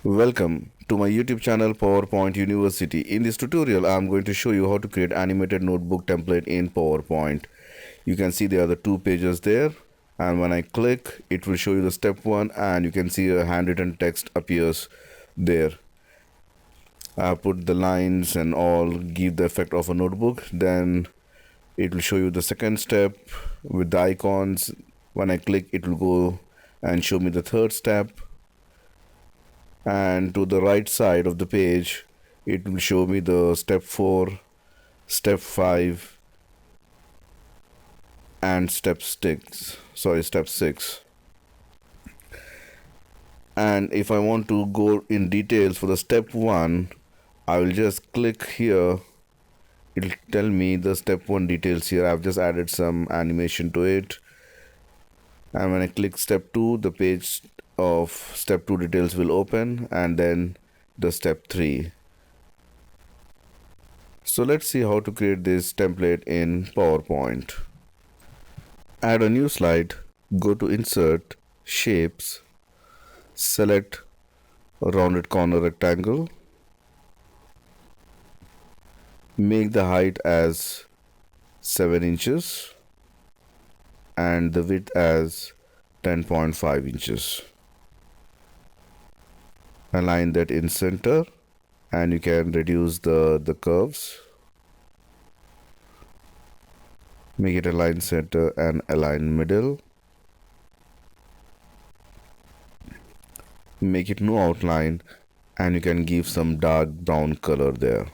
Welcome to my YouTube channel PowerPoint University. In this tutorial, I am going to show you how to create animated notebook template in PowerPoint. You can see there are the two pages there, and when I click, it will show you the step 1 and you can see a handwritten text appears there. I put the lines and all, give the effect of a notebook. Then it will show you the second step with the icons. When I click, it will go and show me the third step, and to the right side of the page it will show me the step 4, step 5 and step 6. And if I want to go in details for the step 1, I will just click here. It'll tell me the step 1 details here. I've just added some animation to it, and when I click step 2, the page of step 2 details will open, and then the step 3. So let's see how to create this template in PowerPoint. Add a new slide, go to Insert, Shapes, select a rounded corner rectangle, make the height as 7 inches and the width as 10.5 inches. Align that in center, and you can reduce the curves. Make it align center and align middle. Make it no outline, and you can give some dark brown color there.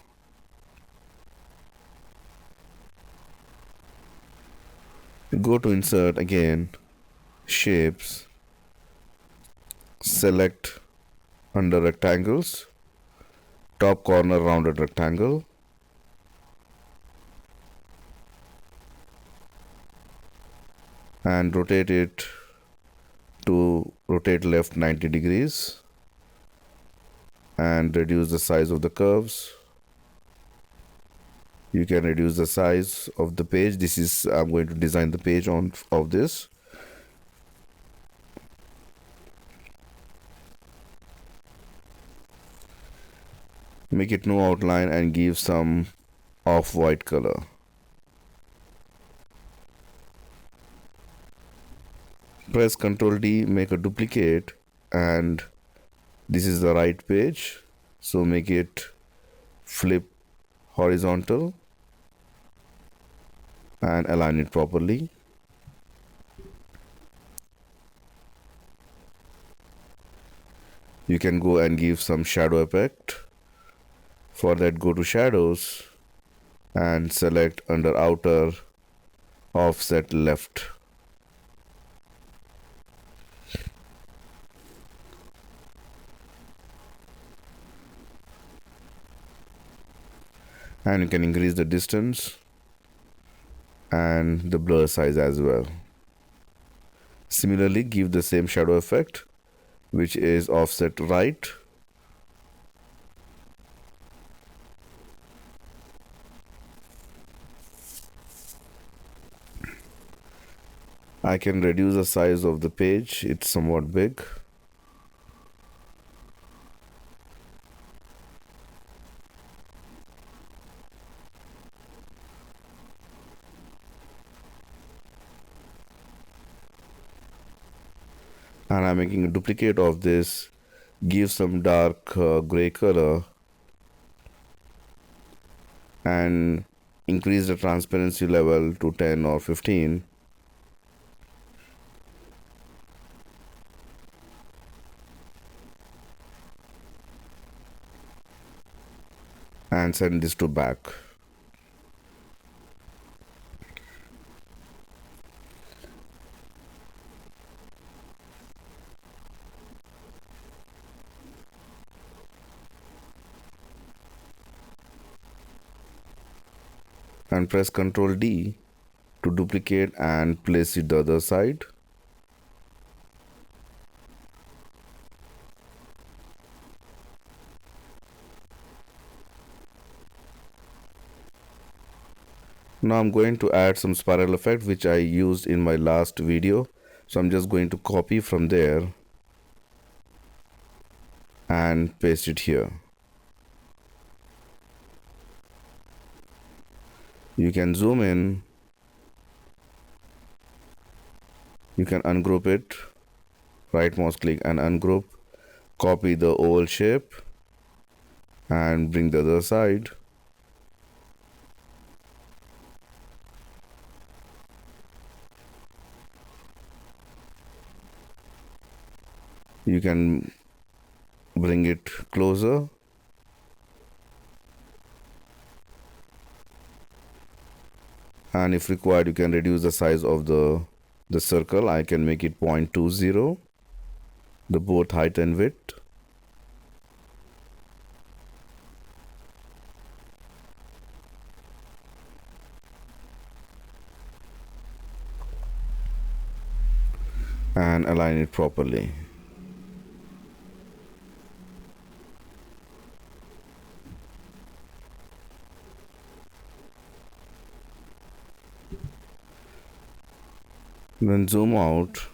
Go to Insert again, Shapes, select under rectangles, top corner rounded rectangle, and rotate it to rotate left 90 degrees and reduce the size of the curves. You can reduce the size of the page. This is I'm going to design the page of this. Make it no outline and give some off-white color. Press Ctrl D, make a duplicate, and this is the right page, so make it flip horizontal and align it properly. You can go and give some shadow effect. For that, go to Shadows and select under Outer, Offset Left. And you can increase the distance and the blur size as well. Similarly, give the same shadow effect, which is offset right. I can reduce the size of the page, it's somewhat big. And I'm making a duplicate of this, give some dark gray color and increase the transparency level to 10 or 15. And send this to back. And press Ctrl D to duplicate and place it the other side. Now I'm going to add some spiral effect which I used in my last video. So I'm just going to copy from there and paste it here. You can zoom in, you can ungroup it, right mouse click and ungroup, copy the oval shape and bring the other side. You can bring it closer. And if required, you can reduce the size of the circle. I can make it 0.20, the both height and width. And align it properly. Then zoom out.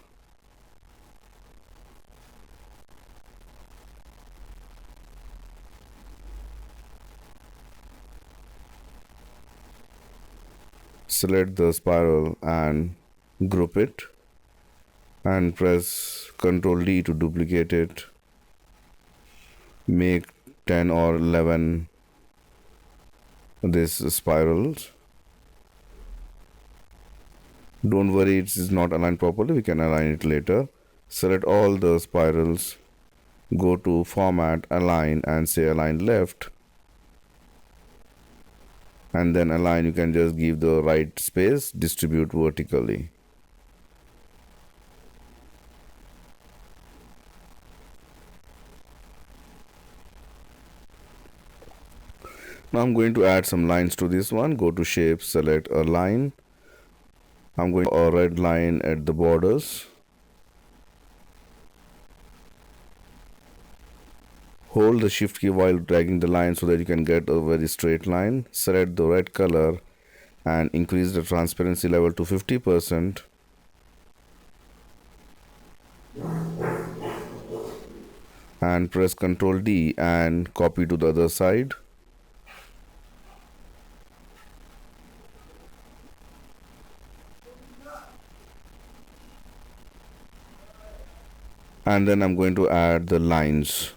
Select the spiral and group it, and press Ctrl D to duplicate it. Make 10 or 11 these spirals. Don't worry, it is not aligned properly, we can align it later. Select all the spirals, go to Format, Align and say Align Left. And then align, you can just give the right space, distribute vertically. Now I'm going to add some lines to this one. Go to Shape, select a line. I'm going to a red line at the borders. Hold the Shift key while dragging the line so that you can get a very straight line. Select the red color and increase the transparency level to 50%. And press Ctrl D and copy to the other side. And then I'm going to add the lines.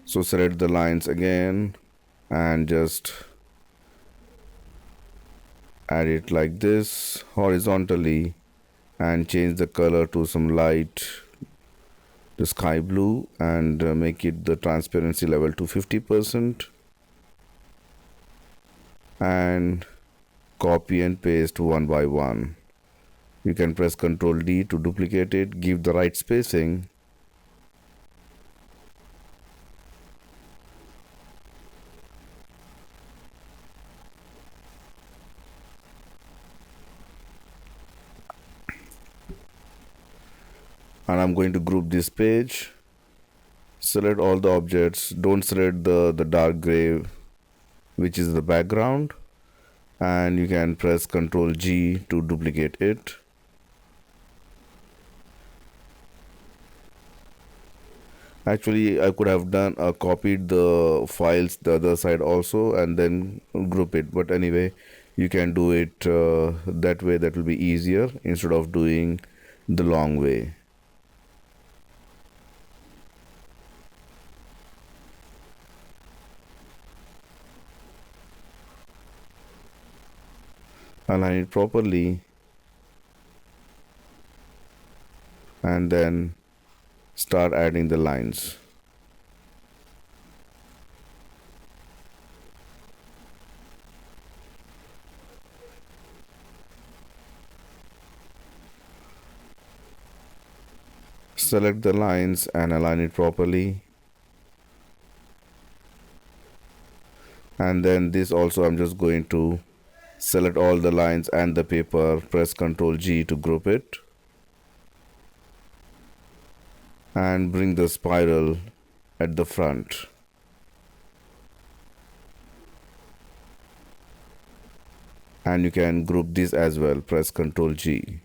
So select the lines again and just add it like this horizontally and change the color to some light, the sky blue, and make it the transparency level to 50%. And copy and paste one by one. You can press Ctrl D to duplicate it, give the right spacing. And I'm going to group this page. Select all the objects. Don't select the dark gray, which is the background. And you can press Ctrl G to duplicate it. Actually, I could have done copied the files the other side also and then group it. But anyway, you can do it that way. That will be easier instead of doing the long way. Align it properly and then start adding the lines. Select the lines and align it properly. And then this also I'm just going to select all the lines and the paper, press Ctrl G to group it, and bring the spiral at the front. And you can group this as well, press Ctrl G.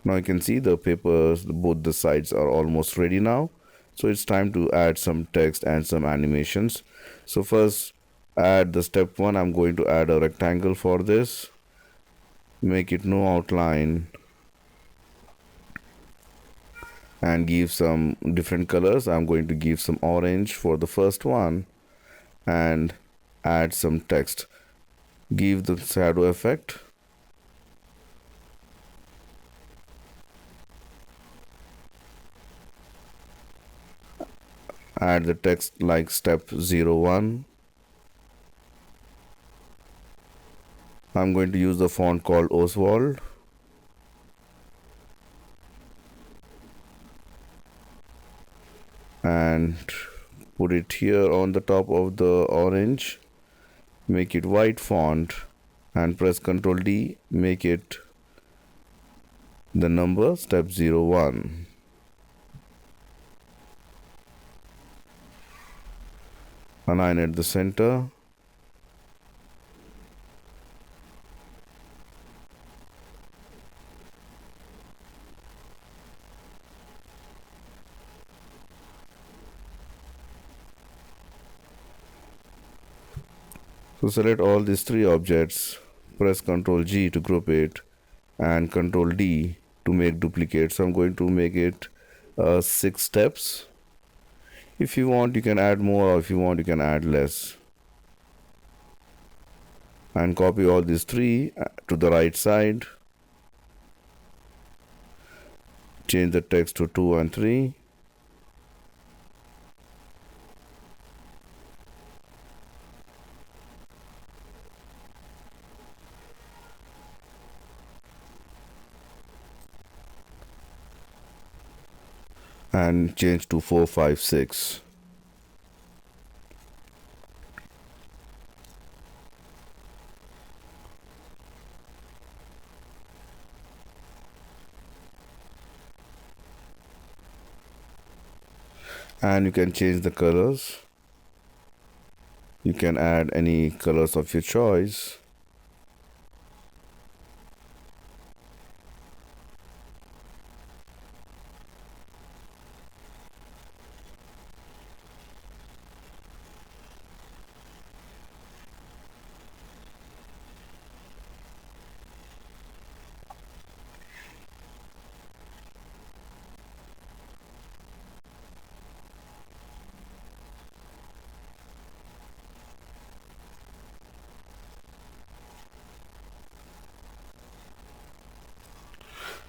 Now you can see the papers, both the sides are almost ready now. So it's time to add some text and some animations. So first, add the step 1. I'm going to add a rectangle for this. Make it no outline and give some different colors. I'm going to give some orange for the first one and add some text. Give the shadow effect. Add the text like step 01. I'm going to use the font called Oswald. And put it here on the top of the orange. Make it white font and press Ctrl D. Make it the number step 01. Align at the center. So select all these three objects, press Ctrl G to group it and Ctrl D to make duplicates. So I'm going to make it 6 steps. If you want you can add more, or if you want you can add less. And copy all these three to the right side. Change the text to 2 and 3. And change to 4, 5, 6. And you can change the colors. You can add any colors of your choice.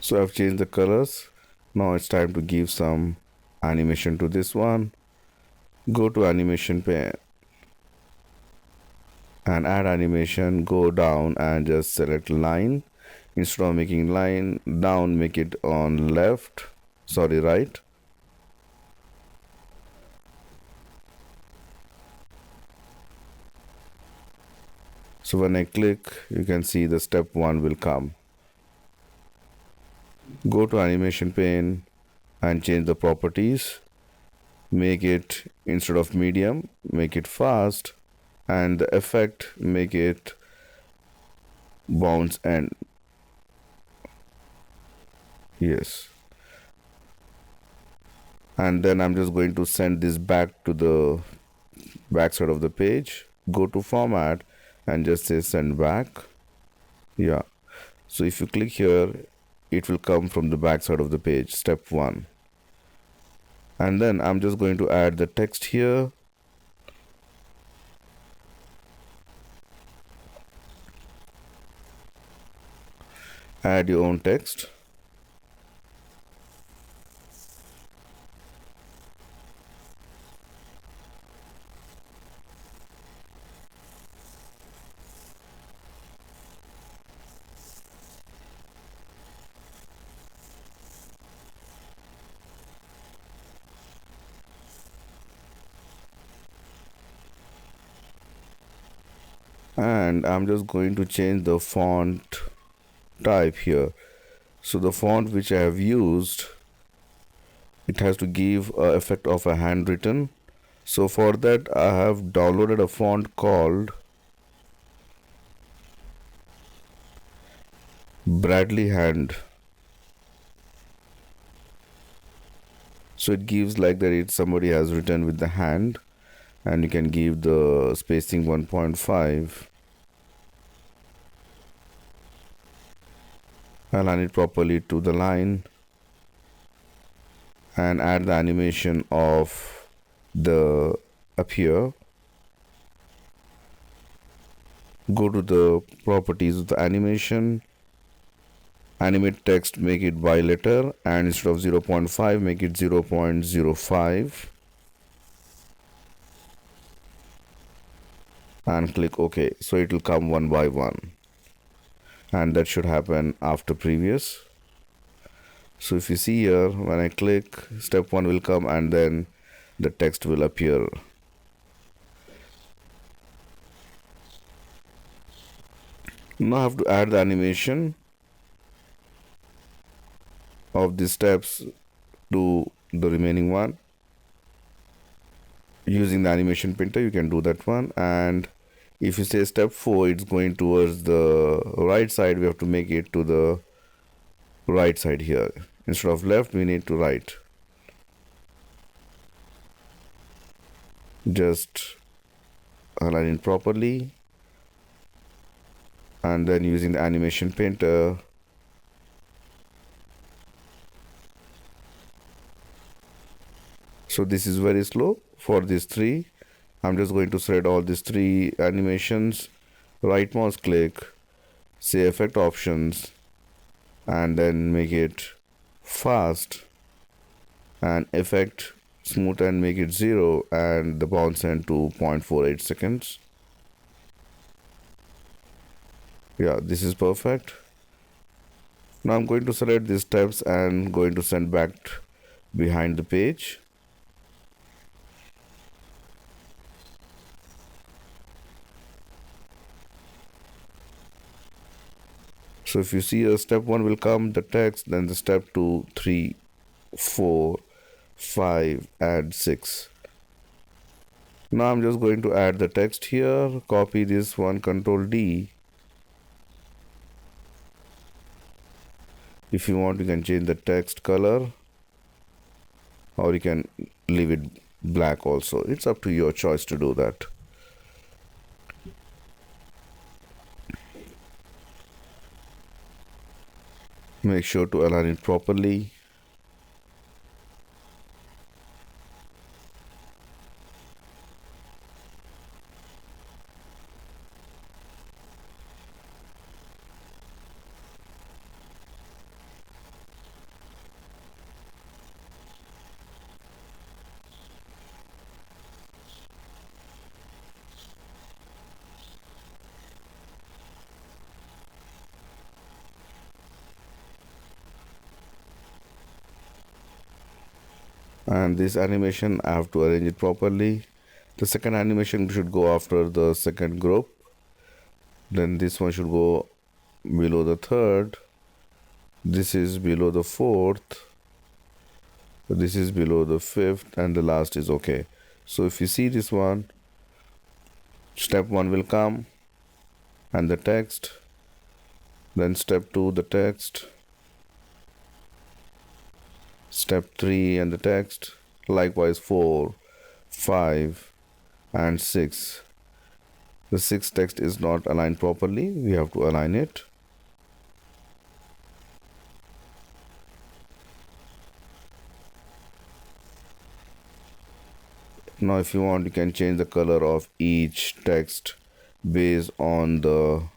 So I've changed the colors. Now it's time to give some animation to this one. Go to animation pane and add animation. Go down and just select line. Instead of making line down, make it on right. So when I click, you can see the step 1 will come. Go to animation pane and change the properties. Make it, instead of medium, make it fast, and the effect, make it bounce and yes. And then I'm just going to send this back to the back side of the page. Go to format and just say send back. Yeah. So if you click here, it will come from the back side of the page, step 1. And then I'm just going to add the text here. Add your own text. And I'm just going to change the font type here. So the font which I have used, it has to give a effect of a handwritten. So for that I have downloaded a font called Bradley Hand. So it gives like that it somebody has written with the hand, and you can give the spacing 1.5, align it properly to the line, and add the animation of the up here. Go to the properties of the animation, animate text, make it by letter, and instead of 0.5 make it 0.05, and click OK. So it will come one by one, and that should happen after previous. So if you see here, when I click, step 1 will come and then the text will appear. Now I have to add the animation of these steps to the remaining one. Using the animation painter, you can do that one. And if you say step 4, it's going towards the right side, we have to make it to the right side here. Instead of left, we need to right. Just align it properly, and then using the animation painter, so this is very slow for these three. I'm just going to select all these three animations, right mouse click, say effect options, and then make it fast, and effect smooth and make it 0, and the bounce end to 0.48 seconds. Yeah, this is perfect. Now I'm going to select these steps and going to send back behind the page. So if you see, step 1 will come the text, then the step 2, 3, 4, 5 and 6. Now I'm just going to add the text here, copy this one, Control D. If you want, you can change the text color, or you can leave it black also. It's up to your choice to do that. Make sure to align it properly. And this animation, I have to arrange it properly. The second animation should go after the second group, then this one should go below the third, this is below the fourth, this is below the fifth, and the last is okay. So if you see this one, step 1 will come and the text, then step 2 the text, step 3 and the text, likewise 4, 5 and 6. The 6th text is not aligned properly, we have to align it. Now if you want, you can change the color of each text based on the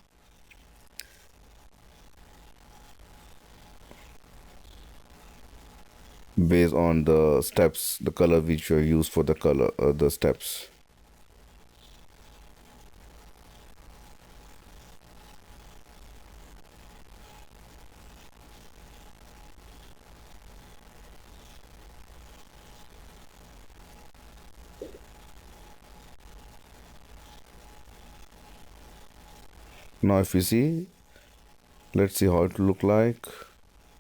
steps, the color which you use for the steps. Now if you see, let's see how it look like.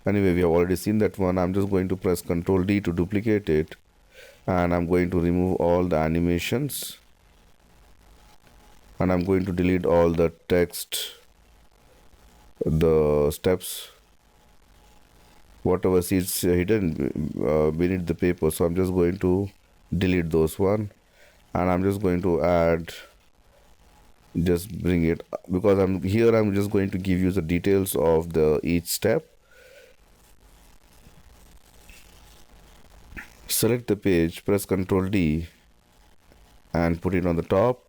Anyway, we have already seen that one. I'm just going to press Ctrl D to duplicate it, and I'm going to remove all the animations, and I'm going to delete all the text, the steps, whatever seeds hidden beneath the paper. So I'm just going to delete those one, and I'm just going to add, just bring it, because I'm just going to give you the details of the each step. Select the page, press Ctrl D and put it on the top,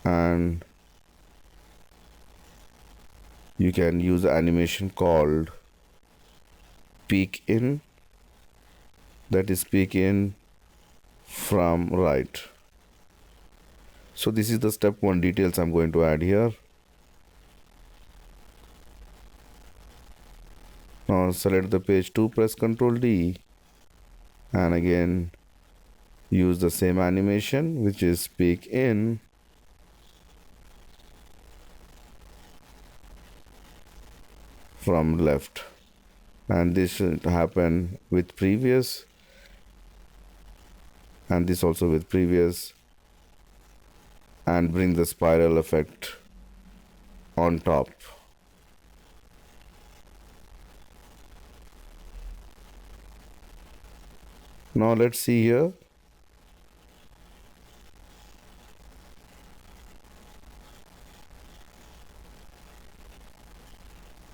and you can use the animation called peek in, that is peek in from right. So this is the step 1 details I'm going to add here. Now select the page 2, press Ctrl D, and again use the same animation, which is peek in from left, and this should happen with previous, and this also with previous, and bring the spiral effect on top. Now let's see here.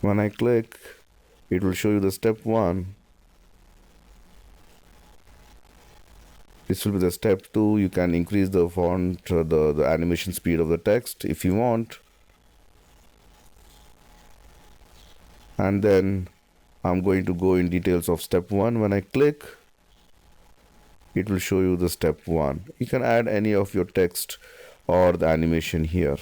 When I click, it will show you the step 1. This will be the step 2. You can increase the font, the animation speed of the text if you want. And then I'm going to go in details of step 1. When I click, it will show you the step 1. You can add any of your text or the animation here.